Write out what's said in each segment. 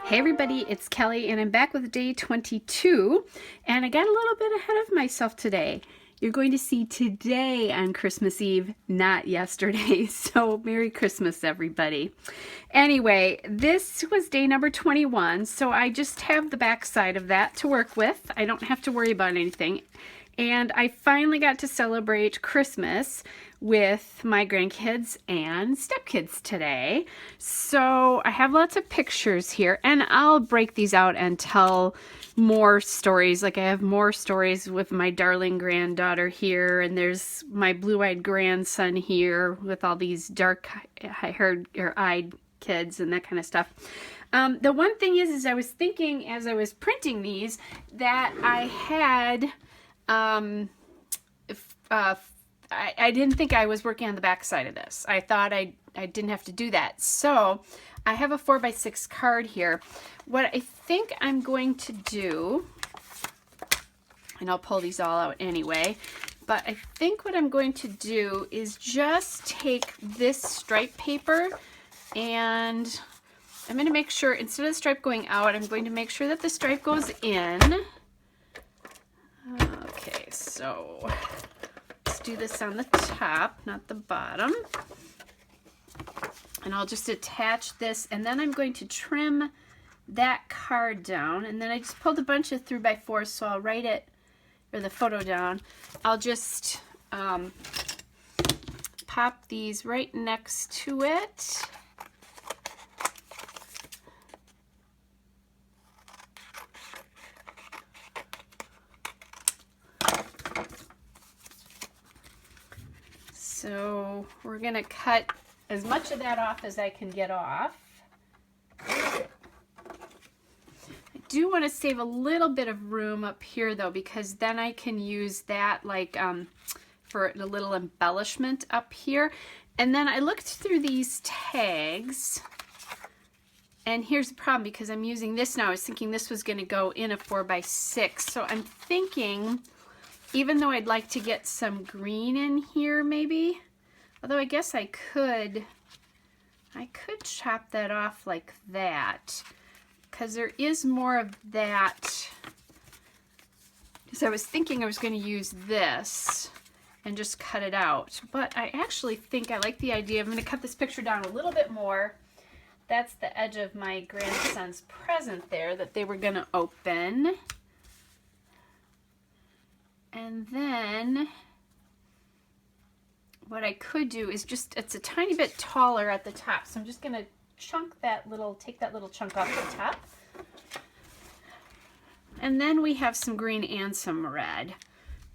Hey everybody, it's Kelly and I'm back with day 22 and I got a little bit ahead of myself today. You're going to see today on Christmas Eve, not yesterday. So Merry Christmas everybody. Anyway, this was day number 21, so I just have the back side of that to work with. I don't have to worry about anything. And I finally got to celebrate Christmas with my grandkids and stepkids today. So I have lots of pictures here, and I'll break these out and tell more stories. Like I have more stories with my darling granddaughter here, and there's my blue-eyed grandson here with all these dark-haired or eyed kids and that kind of stuff. The one thing is I was thinking as I was printing these that I had I didn't think I was working on the back side of this. I thought I didn't have to do that. So I have a 4x6 card here. What I think I'm going to do, and I'll pull these all out anyway, but I think what I'm going to do is just take this stripe paper and I'm going to make sure instead of the stripe going out, I'm going to make sure that the stripe goes in. Okay, so let's do this on the top, not the bottom. And I'll just attach this, and then I'm going to trim that card down. And then I just pulled a bunch of 3x4s, so I'll write it, or the photo down. I'll just pop these right next to it. So we're going to cut as much of that off as I can get off. I do want to save a little bit of room up here though, because then I can use that like for a little embellishment up here. And then I looked through these tags, and here's the problem because I'm using this now. I was thinking this was going to go in a 4x6. So I'm thinking, even though I'd like to get some green in here maybe, although I guess I could chop that off like that because there is more of that. Because I was thinking I was going to use this and just cut it out, but I actually think I like the idea. I'm going to cut this picture down a little bit more. That's the edge of my grandson's present there that they were going to open. And then what I could do is just, it's a tiny bit taller at the top. So I'm just going to take that little chunk off the top. And then we have some green and some red.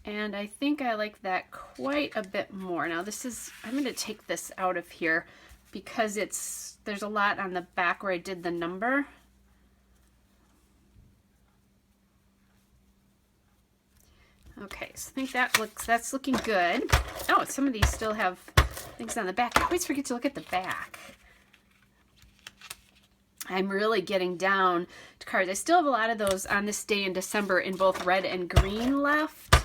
And I think I like that quite a bit more. Now I'm going to take this out of here because there's a lot on the back where I did the number. Okay, so I think that's looking good. Oh, some of these still have things on the back. I always forget to look at the back. I'm really getting down to cards. I still have a lot of those on this day in December in both red and green left.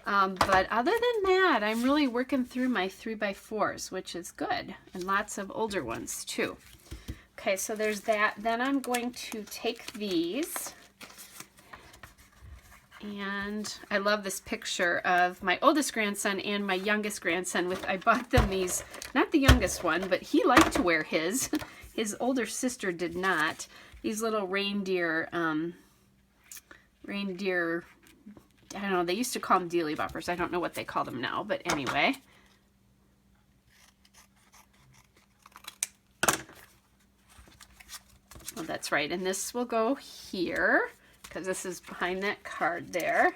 But other than that, I'm really working through my 3x4s, which is good. And lots of older ones too. Okay, so there's that. Then I'm going to take these. And I love this picture of my oldest grandson and my youngest grandson. I bought them these, not the youngest one, but he liked to wear his. His older sister did not. These little reindeer, I don't know, they used to call them dealy boppers. I don't know what they call them now, but anyway. Well, that's right, and this will go here, because this is behind that card there.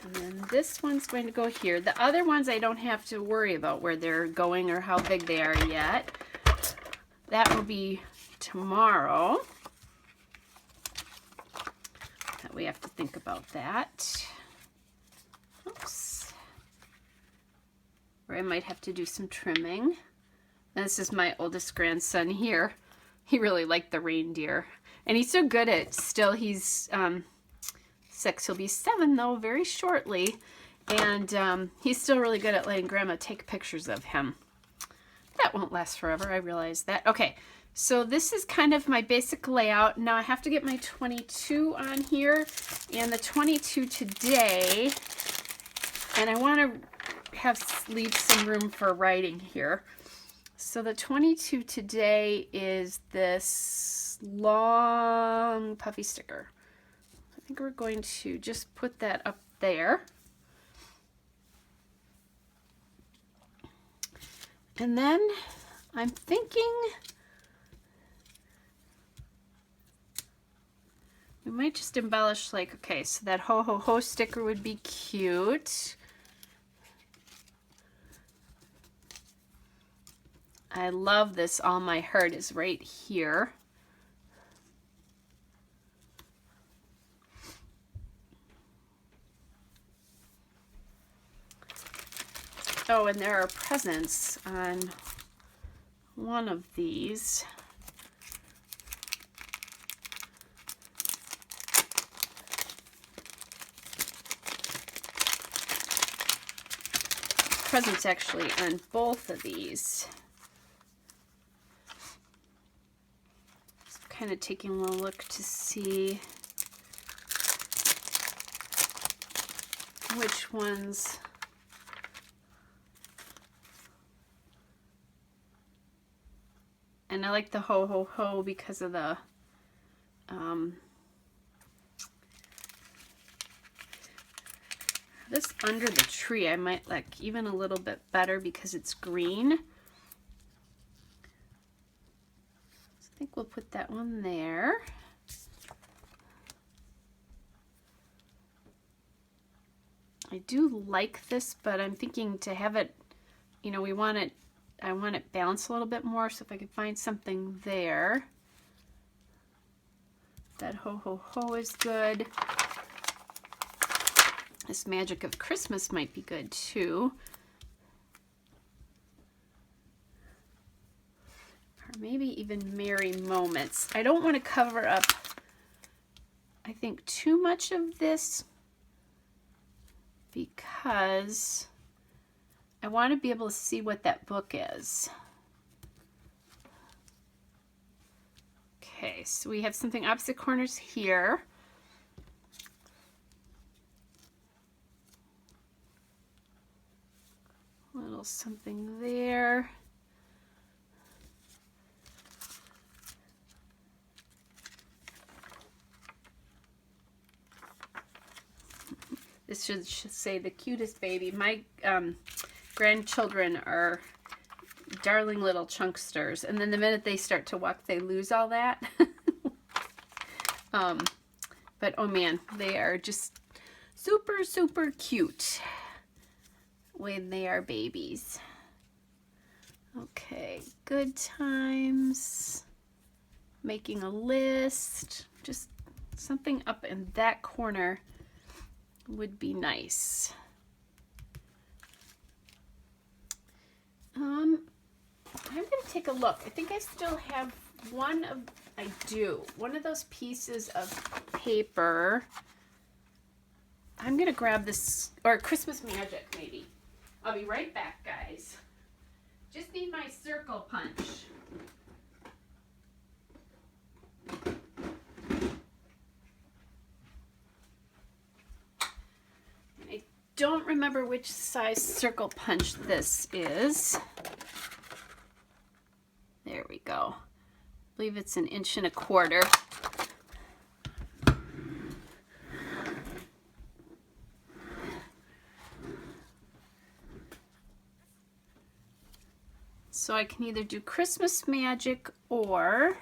And then this one's going to go here. The other ones I don't have to worry about where they're going or how big they are yet. That will be tomorrow. That we have to think about that. Oops. Or I might have to do some trimming. This is my oldest grandson here. He really liked the reindeer. And he's so good at, he's 6. He'll be 7 though, very shortly. And he's still really good at letting Grandma take pictures of him. that won't last forever. I realize that. Okay, so this is kind of my basic layout. Now I have to get my 22 on here, and the 22 today, and I want to leave some room for writing here. So the 22 today is this long puffy sticker. I think we're going to just put that up there. And then I'm thinking we might just embellish, like, okay, so that ho ho ho sticker would be cute. I love this, all my heart is right here. Oh, and there are presents on one of these. Presents actually on both of these. Just kind of taking a look to see which ones. And I like the ho ho ho because of the this under the tree I might like even a little bit better because it's green. So I think we'll put that one there. I do like this, but I'm thinking to have it, you know, I want it balanced a little bit more, so if I could find something there. That ho ho ho is good. This Magic of Christmas might be good too. Or maybe even Merry Moments. I don't want to cover up, I think, too much of this because I want to be able to see what that book is. Okay, so we have something opposite corners here. A little something there. This should say the cutest baby. My grandchildren are darling little chunksters, and then the minute they start to walk, they lose all that. But oh man, they are just super, super cute when they are babies. Okay, good times, making a list, just something up in that corner would be nice. I'm going to take a look. I think I still have one of those pieces of paper. I'm going to grab this, or Christmas Magic maybe. I'll be right back, guys. Just need my circle punch. I don't remember which size circle punch this is. There we go. I believe it's 1 1/4 inches. So I can either do Christmas Magic or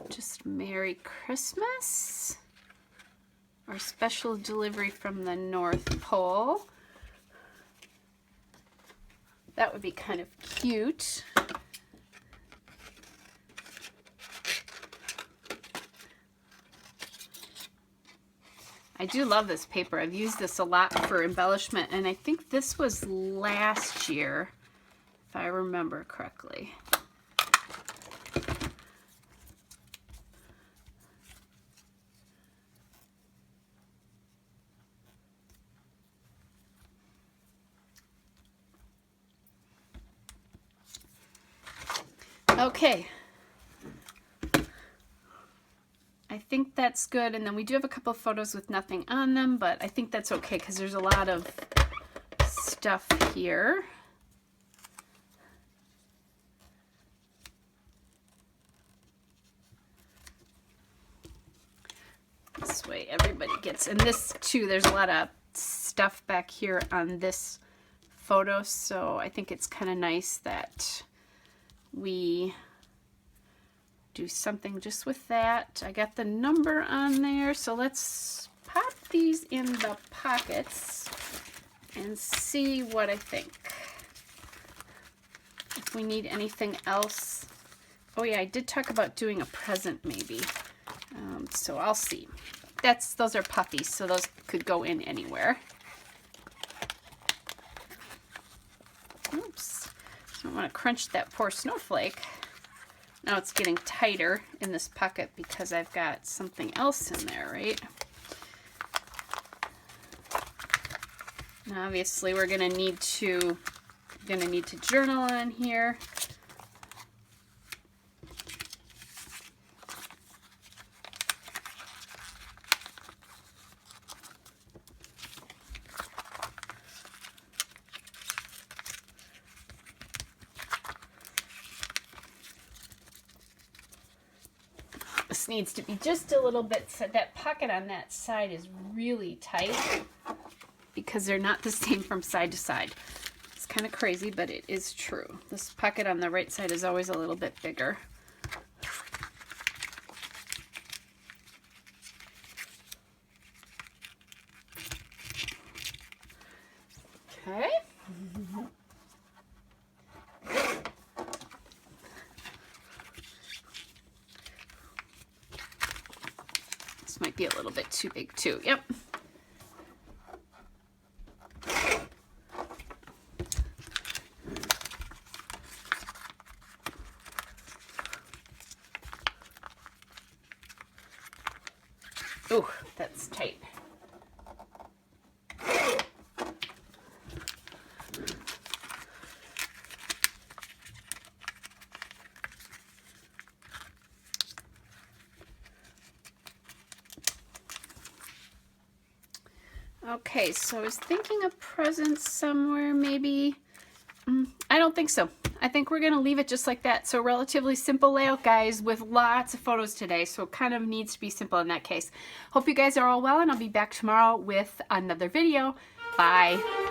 just Merry Christmas or Special Delivery from the North Pole. That would be kind of cute. I do love this paper. I've used this a lot for embellishment, and I think this was last year, if I remember correctly. Okay. I think that's good. And then we do have a couple of photos with nothing on them, but I think that's okay because there's a lot of stuff here. This way everybody gets, and this too, there's a lot of stuff back here on this photo, so I think it's kind of nice that we do something just with that. I got the number on there, so let's pop these in the pockets and see what I think. If we need anything else. Oh yeah, I did talk about doing a present maybe. So I'll see. Those are puppies, so those could go in anywhere. Oops. I don't want to crunch that poor snowflake. Now it's getting tighter in this pocket because I've got something else in there, right? Now obviously we're gonna need to journal on here. This needs to be just a little bit, so that pocket on that side is really tight because they're not the same from side to side. It's kind of crazy, but it is true. This pocket on the right side is always a little bit bigger. Okay. This might be a little bit too big too. Yep. Ooh, that's tight. Okay, so I was thinking a present somewhere, maybe. I don't think so. I think we're going to leave it just like that. So relatively simple layout, guys, with lots of photos today. So it kind of needs to be simple in that case. Hope you guys are all well, and I'll be back tomorrow with another video. Bye.